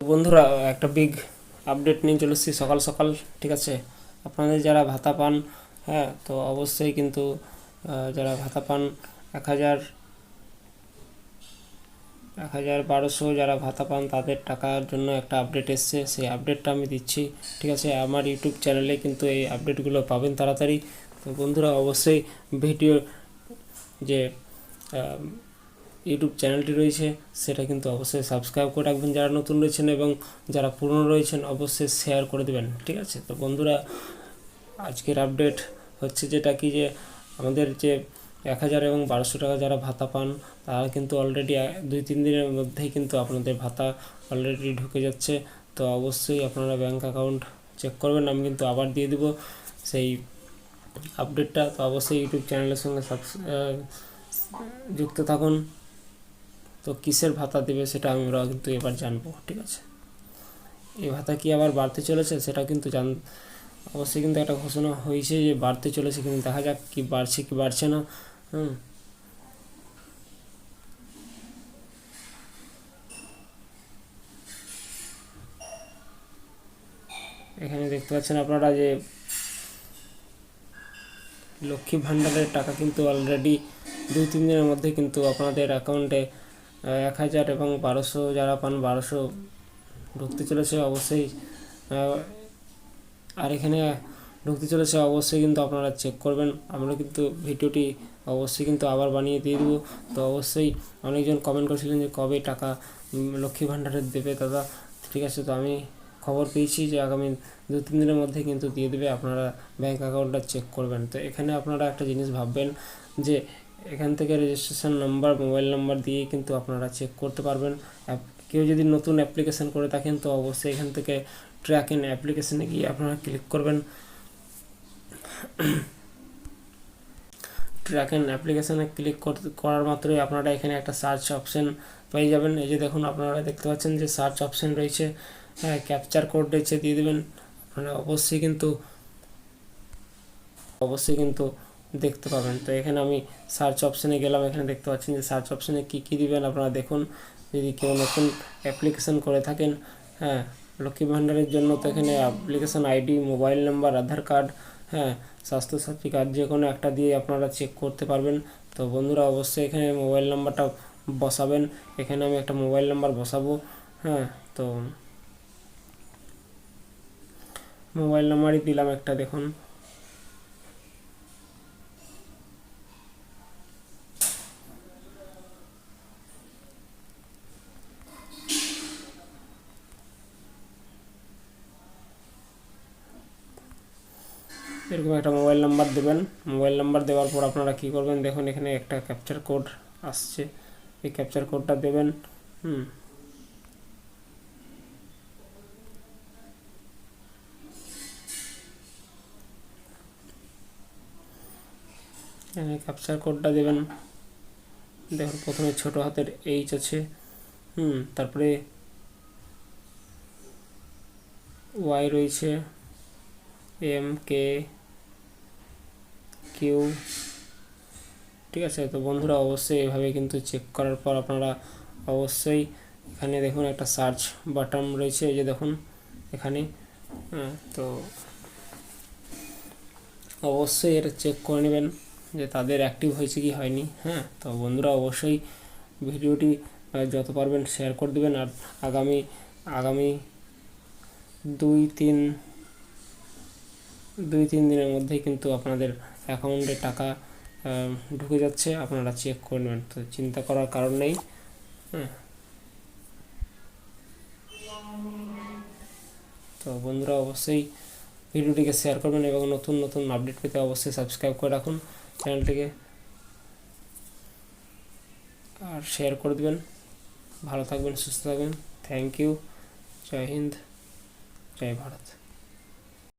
বন্ধুরা, একটা big update নিয়ে চলে এসেছি সকাল সকাল। ঠিক আছে, আপনাদের যারা ভাতা পান, হ্যাঁ, তো অবশ্যই কিন্তু যারা ভাতা পান 1000 1200 যারা ভাতা পান তাদের টাকার জন্য একটা আপডেট এসছে। সেই আপডেটটা আমি দিচ্ছি। ঠিক আছে, আমার ইউটিউব চ্যানেলে কিন্তু এই আপডেটগুলো পাবেন তাড়াতাড়ি। তো বন্ধুরা, অবশ্যই ভিডিও যে ইউটিউব চ্যানেলটি রয়েছে সেটা কিন্তু অবশ্যই সাবস্ক্রাইব করে রাখবেন যারা নতুন রয়েছেন, এবং যারা পুরনো রয়েছেন অবশ্যই শেয়ার করে দেবেন। ঠিক আছে, তো বন্ধুরা, আজকের আপডেট হচ্ছে যেটা কি, যে আমাদের যে 1000 এবং 1200 টাকা যারা ভাতা পান তারা কিন্তু অলরেডি 2-3 দিনের মধ্যেই কিন্তু আপনাদের ভাতা অলরেডি ঢুকে যাচ্ছে। তো অবশ্যই আপনারা ব্যাঙ্ক অ্যাকাউন্ট চেক করবেন। আমি কিন্তু আবার দিয়ে দেবো সেই আপডেটটা। তো অবশ্যই ইউটিউব চ্যানেলের সঙ্গে যুক্ত থাকুন। তো কিসের ভাতা দেবে সেটা আমরা কিন্তু এবার জানবো। ঠিক আছে, এই ভাতা কি আবার বাড়তে চলেছে সেটা কিন্তু অবশ্যই কিন্তু একটা ঘোষণা হয়েছে যে বাড়তে চলেছে, কিন্তু দেখা যাক কি বাড়ছে কি বাড়ছে না। এখানে দেখতে পাচ্ছেন আপনারা যে লক্ষ্মী ভাণ্ডারের টাকা কিন্তু অলরেডি 2-3 দিনের মধ্যে কিন্তু আপনাদের অ্যাকাউন্টে 1000 এবং 1200 যারা পান 1200 ঢুকতে চলেছে অবশ্যই। আর এখানে ঢুকতে চলেছে অবশ্যই কিন্তু আপনারা চেক করবেন। আমরা কিন্তু ভিডিওটি অবশ্যই কিন্তু আবার বানিয়ে দিয়ে দেবো। তো অবশ্যই অনেকজন কমেন্ট করেছিলেন যে কবে টাকা লক্ষ্মী ভাণ্ডারের দেবে দাদা। ঠিক আছে, তো আমি খবর পেয়েছি যে আগামী 2-3 দিনের মধ্যে কিন্তু দিয়ে দেবে। আপনারা ব্যাঙ্ক অ্যাকাউন্টটা চেক করবেন। তো এখানে আপনারা একটা জিনিস ভাববেন যে এখান থেকে রেজিস্ট্রেশন নাম্বার, মোবাইল নাম্বার দিয়ে কিন্তু আপনারা চেক করতে পারবেন। কেউ যদি নতুন অ্যাপ্লিকেশান করে থাকেন তো অবশ্যই এখান থেকে ট্র্যাক ইন অ্যাপ্লিকেশানে গিয়ে আপনারা ক্লিক করবেন। ট্র্যাক ইন অ্যাপ্লিকেশানে ক্লিক করার মাত্রই আপনারা এখানে একটা সার্চ অপশান পেয়ে যাবেন। এই যে দেখুন, আপনারা দেখতে পাচ্ছেন যে সার্চ অপশান রয়েছে, হ্যাঁ, ক্যাপচার কোড রয়েছে, দিয়ে দেবেন। আপনারা অবশ্যই কিন্তু দেখতে পাবেন। তো এখানে আমি সার্চ অপশানে গেলাম। এখানে দেখতে পাচ্ছেন যে সার্চ অপশানে কী কী দিবেন আপনারা দেখুন। যদি কেউ নতুন অ্যাপ্লিকেশান করে থাকেন, হ্যাঁ, লক্ষ্মী ভাণ্ডারের জন্য, তো এখানে অ্যাপ্লিকেশান আইডি, মোবাইল নাম্বার, আধার কার্ড, হ্যাঁ, স্বাস্থ্যসাথী কার্ড, যে কোনো একটা দিয়ে আপনারা চেক করতে পারবেন। তো বন্ধুরা, অবশ্যই এখানে মোবাইল নাম্বারটা বসাবেন। এখানে আমি একটা মোবাইল নাম্বার বসাবো। হ্যাঁ, তো মোবাইল নাম্বারই দিলাম একটা, দেখুন। এরকম একটা মোবাইল নাম্বার দেবেন। মোবাইল নাম্বার দেওয়ার পর আপনারা কী করবেন দেখুন, এখানে একটা ক্যাপচার কোড আসছে, এই ক্যাপচার কোডটা দেবেন। এখানে ক্যাপচার কোডটা দেবেন। দেখুন, প্রথমে ছোট হাতের এইচ আছে, তারপরে ওয়াই রয়েছে, এম কে কিউ। ঠিক আছে, তো বন্ধুরা, অবশ্যই এভাবে কিন্তু চেক করার পর আপনারা অবশ্যই এখানে দেখুন একটা সার্চ বাটন রয়েছে, এই যে দেখুন এখানে। তো অবশ্যই এটা চেক করে নেবেন যে তাদের অ্যাক্টিভ হয়েছে কি হয়নি। হ্যাঁ, তো বন্ধুরা, অবশ্যই ভিডিওটি যত পারবেন শেয়ার করে দেবেন। আর আগামী 2-3 দিনের মধ্যেই কিন্তু আপনাদের অ্যাকাউন্টে টাকা ঢুকে যাচ্ছে। আপনারা চেক করে নেবেন, তো চিন্তা করার কারণ নেই। হ্যাঁ, তো বন্ধুরা, অবশ্যই ভিডিওটিকে শেয়ার করবেন এবং নতুন নতুন আপডেট পেতে অবশ্যই সাবস্ক্রাইব করে রাখুন চ্যানেলটিকে, আর শেয়ার করে দেবেন। ভালো থাকবেন, সুস্থ থাকবেন। Thank you. জয় হিন্দ, জয় ভারত।